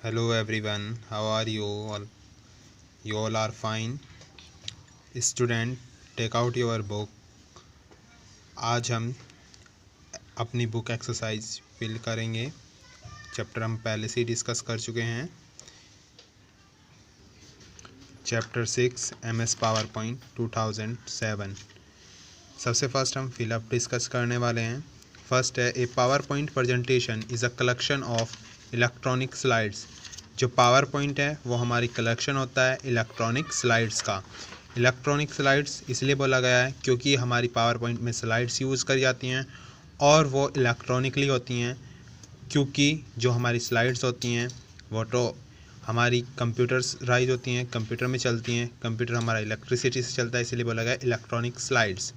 Hello everyone, how are you all? You all are fine. Student, take out your book. आज हम अपनी book exercise fill करेंगे। Chapter हम पहले से ही डिस्कस कर चुके हैं। Chapter 6 MS power point 2007। सबसे फर्स्ट हम फिलअप डिस्कस करने वाले हैं। फर्स्ट है a power point presentation is a collection of electronic slides. जो पावर पॉइंट है वो हमारी कलेक्शन होता है इलेक्ट्रॉनिक स्लाइड्स का। इलेक्ट्रॉनिक स्लाइड्स इसलिए बोला गया है क्योंकि हमारी पावर पॉइंट में स्लाइड्स यूज़ करी जाती हैं और वो इलेक्ट्रॉनिकली होती हैं, क्योंकि जो हमारी स्लाइड्स होती हैं वो तो हमारी कंप्यूटराइज होती हैं, कंप्यूटर में चलती हैं। कंप्यूटर हमारा इलेक्ट्रिसिटी से चलता है, इसलिए बोला गया इलेक्ट्रॉनिक स्लाइड्स।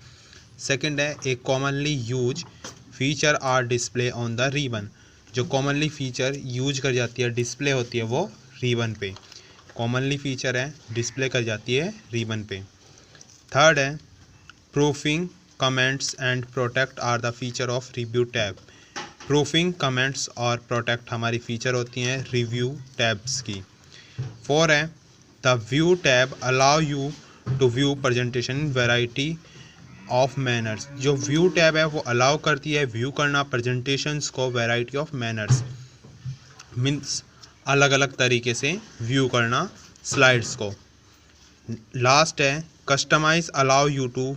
सेकंड है a commonly use feature are display on the ribbon. जो कॉमनली फीचर यूज कर जाती है, डिस्प्ले होती है वो रिबन पे। कॉमनली फीचर है, डिस्प्ले कर जाती है रिबन पे। थर्ड है proofing comments and protect are the feature of review tab. Proofing comments और प्रोटेक्ट हमारी फीचर होती हैं रिव्यू टैब्स की। फोर है the view tab allow you to view presentation in variety of manners. जो view tab है वो allow करती है व्यू करना प्रेजेंटेशंस को वैरायटी ऑफ मैनर्स, मीन्स अलग अलग तरीके से व्यू करना स्लाइड्स को। लास्ट है customise allow you to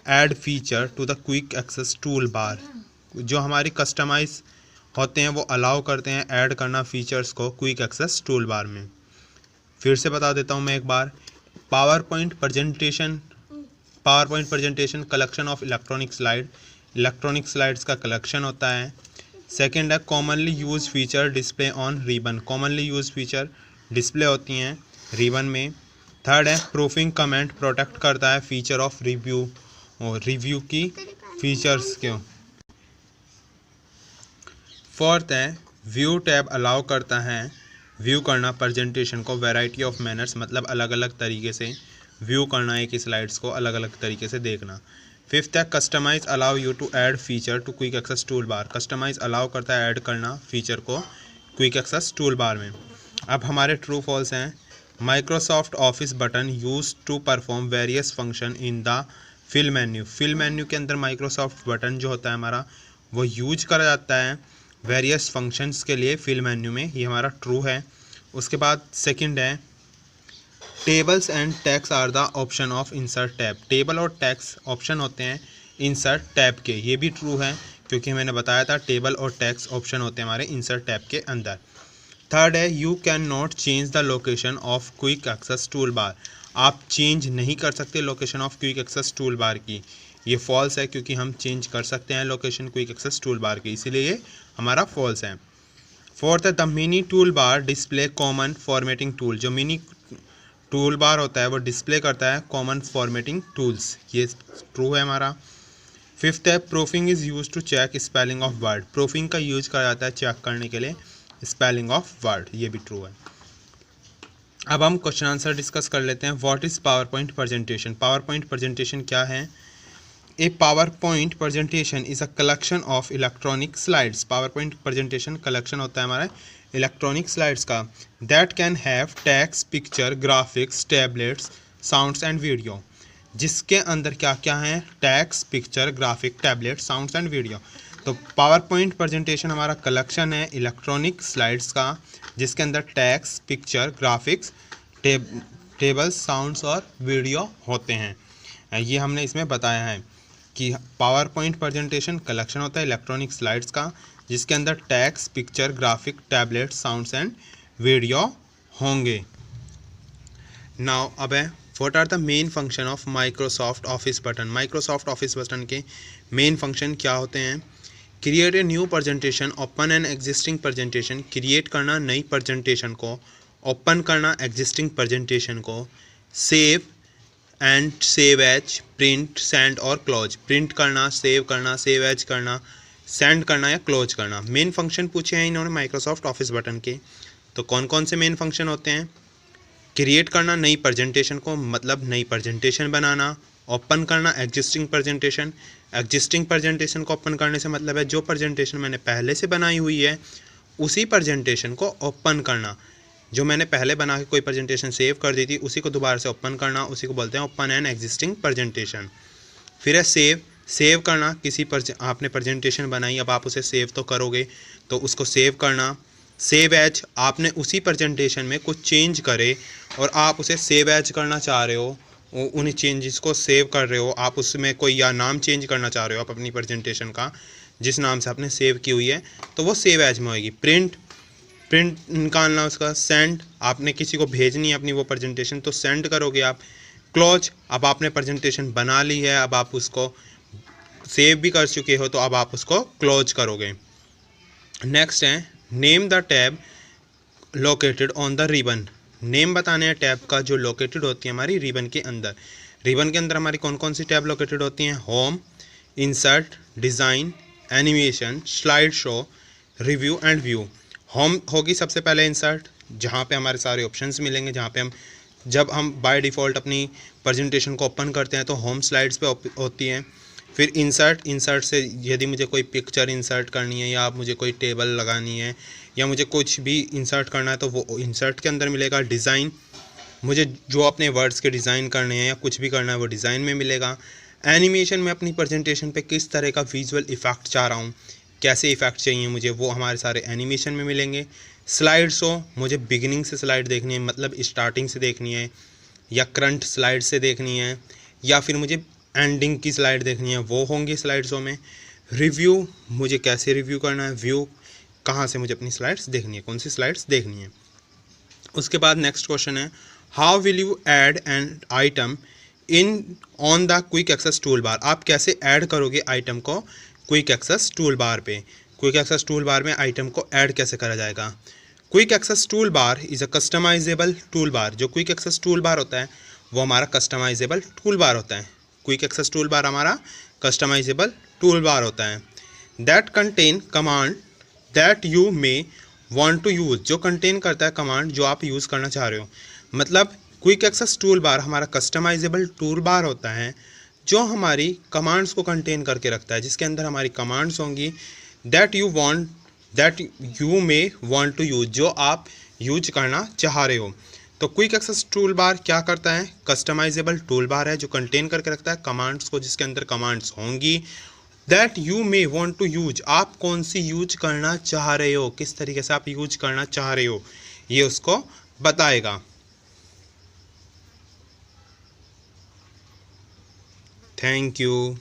add feature to the quick access tool bar. जो हमारी कस्टमाइज होते हैं वो अलाउ करते हैं ऐड करना फीचर्स को क्विक एक्सेस टूल बार में। फिर से बता देता हूँ मैं एक बार। Power point presentation collection of electronic slide. Electronic slides का कलेक्शन होता है। सेकंड है commonly use feature display on ribbon. Commonly use feature display होती हैं रिबन में। थर्ड है प्रूफिंग कमेंट प्रोटेक्ट करता है फीचर ऑफ रिव्यू और रिव्यू की फीचर्स क्यों। फोर्थ है व्यू टैब अलाउ करता है व्यू करना प्रेजेंटेशन को वैरायटी ऑफ मैनर्स, मतलब अलग अलग तरीके से व्यू करना, एक ही स्लाइड्स को अलग अलग तरीके से देखना। फिफ्थ है customise allow you to add feature to quick access tool bar. Customise allow करता है ऐड करना फीचर को क्विक एक्सेस टूल बार में। अब हमारे ट्रू फॉल्स हैं। Microsoft office button use to perform various function in the file menu. File menu के अंदर माइक्रोसॉफ्ट बटन जो होता है हमारा वो यूज करा जाता है वेरियस फंक्शंस के लिए फिल मेन्यू में। ये हमारा ट्रू है। उसके बाद सेकंड है tables and tags are the option of insert tab. Table और टैग्स ऑप्शन होते हैं इंसर्ट टैब के। ये भी ट्रू है क्योंकि मैंने बताया था टेबल और टैग्स ऑप्शन होते हैं हमारे इंसर्ट टैब के अंदर। थर्ड है you can not change the location of quick access tool bar. आप चेंज नहीं कर सकते location of quick access tool bar की। ये फॉल्स है क्योंकि हम चेंज कर सकते हैं location quick access tool bar की, इसीलिए ये हमारा फॉल्स है। फोर्थ है the mini tool bar display common formatting tool. जो मिनी टूल बार होता है वो डिस्प्ले करता है कॉमन फॉर्मेटिंग टूल्स, ये ट्रू है हमारा। फिफ्थ है proofing is use to check spelling of word. Proofing का यूज करा जाता है चेक करने के लिए स्पेलिंग ऑफ वर्ड, ये भी ट्रू है। अब हम क्वेश्चन आंसर डिस्कस कर लेते हैं। What is power point presentation. Power point presentation क्या है। A power point presentation is a collection of electronic slides. Power point presentation collection होता है हमारा इलेक्ट्रॉनिक स्लाइड्स का। That can have text, picture, graphics, tablets, sounds and video. जिसके अंदर क्या क्या है, text, picture, graphic, tablet, sounds and video. तो पावर पॉइंट प्रेजेंटेशन हमारा कलेक्शन है इलेक्ट्रॉनिक स्लाइड्स का, जिसके अंदर text, picture, graphics, tables, sounds और वीडियो होते हैं। ये हमने इसमें बताया है कि पावर पॉइंट प्रेजेंटेशन कलेक्शन होता है इलेक्ट्रॉनिक स्लाइड्स का, जिसके अंदर text, picture, graphic, tablet, sounds and video होंगे। नाउ अब है what are the main function of Microsoft office button. Microsoft office button के मेन फंक्शन क्या होते हैं। Create a new presentation, open an existing presentation. Create करना नई presentation को, ओपन करना एग्जिस्टिंग प्रेजेंटेशन को। Save and save as, print, send और क्लोज। प्रिंट करना, सेव एज करना, सेंड करना या क्लोज करना। मेन फंक्शन पूछे हैं इन्होंने माइक्रोसॉफ्ट ऑफिस बटन के, तो कौन कौन से मेन फंक्शन होते हैं। क्रिएट करना नई प्रेजेंटेशन को, मतलब नई प्रेजेंटेशन बनाना। ओपन करना एग्जिस्टिंग प्रेजेंटेशन। एग्जिस्टिंग प्रेजेंटेशन को ओपन करने से मतलब है जो प्रेजेंटेशन मैंने पहले से बनाई हुई है उसी प्रेजेंटेशन को ओपन करना। जो मैंने पहले बना के कोई प्रेजेंटेशन सेव कर दी थी उसी को दोबारा से ओपन करना, उसी को बोलते हैं ओपन एन एग्जिस्टिंग प्रेजेंटेशन। फिर है सेव करना। आपने प्रेजेंटेशन बनाई, अब आप उसे सेव तो करोगे, तो उसको सेव करना। सेव एज, आपने उसी प्रेजेंटेशन में कुछ चेंज करे और आप उसे सेव एज करना चाह रहे हो, उन्हीं चेंजेस को सेव कर रहे हो आप, उसमें कोई या नाम चेंज करना चाह रहे हो आप अपनी प्रेजेंटेशन का जिस नाम से आपने सेव की हुई है, तो वो सेव एज में होगी। प्रिंट निकालना उसका। सेंड, आपने किसी को भेजनी है अपनी वो प्रेजेंटेशन तो सेंड करोगे आप। क्लोज, अब आपने प्रेजेंटेशन बना ली है, अब आप उसको सेव भी कर चुके हो तो अब आप उसको क्लोज करोगे। नेक्स्ट है name the tab located on the ribbon. Name बताने हैं टैब का जो लोकेटेड होती है हमारी रिबन के अंदर। रिबन के अंदर हमारी कौन कौन सी टैब लोकेटेड होती हैं? Home, insert, design, animation, slide show, review and view. Home होगी सबसे पहले इंसर्ट, जहाँ पे हमारे सारे ऑप्शंस मिलेंगे, जहाँ पे जब हम बाय डिफ़ॉल्ट अपनी प्रेजेंटेशन को ओपन करते हैं तो होम स्लाइड्स पे होती है। फिर इंसर्ट से यदि मुझे कोई पिक्चर इंसर्ट करनी है या मुझे कोई टेबल लगानी है या मुझे कुछ भी इंसर्ट करना है तो वो इंसर्ट के अंदर मिलेगा। डिज़ाइन, मुझे जो अपने वर्ड्स के डिज़ाइन करने हैं या कुछ भी करना है वो डिज़ाइन में मिलेगा। एनिमेशन में अपनी प्रेजेंटेशन पे किस तरह का विजुअल इफ़ेक्ट चाह रहा हूँ, कैसे इफ़ेक्ट चाहिए मुझे, वो हमारे सारे एनिमेशन में मिलेंगे। स्लाइड शो, मुझे बिगिनिंग से स्लाइड देखनी है, मतलब स्टार्टिंग से देखनी है या करंट स्लाइड से देखनी है या फिर मुझे एंडिंग की स्लाइड देखनी है, वो होंगी स्लाइड शो में। रिव्यू, मुझे कैसे रिव्यू करना है, व्यू कहाँ से मुझे अपनी स्लाइड्स देखनी है, कौन सी स्लाइड्स देखनी है। उसके बाद नेक्स्ट क्वेश्चन है how will you add an item in on the quick access tool bar. आप कैसे ऐड करोगे आइटम को क्विक एक्सेस टूल बार पे। क्विक एक्सेस टूल बार में आइटम को ऐड कैसे करा जाएगा। Quick access tool bar is a customisable tool bar. जो क्विक एक्सेस टूल बार होता है वो हमारा कस्टमाइजेबल टूल बार होता है। क्विक एक्सेस टूल बार हमारा कस्टमाइजेबल टूल बार होता है। That contain command that you may want to use, जो कंटेन करता है कमांड जो आप यूज़ करना चाह रहे हो। मतलब क्विक एक्सेस टूल बार हमारा कस्टमाइजेबल टूल बार होता है जो हमारी कमांड्स को कंटेन करके रखता है, जिसके अंदर हमारी कमांड्स होंगी that you may want to use, जो आप यूज करना चाह रहे हो। तो क्विक एक्सेस टूल बार क्या करता है? कस्टमाइजेबल टूल बार है जो कंटेन करके रखता है कमांड्स को, जिसके अंदर कमांड्स होंगी that you may want to use, आप कौन सी यूज करना चाह रहे हो, किस तरीके से आप यूज करना चाह रहे हो, ये उसको बताएगा। Thank you.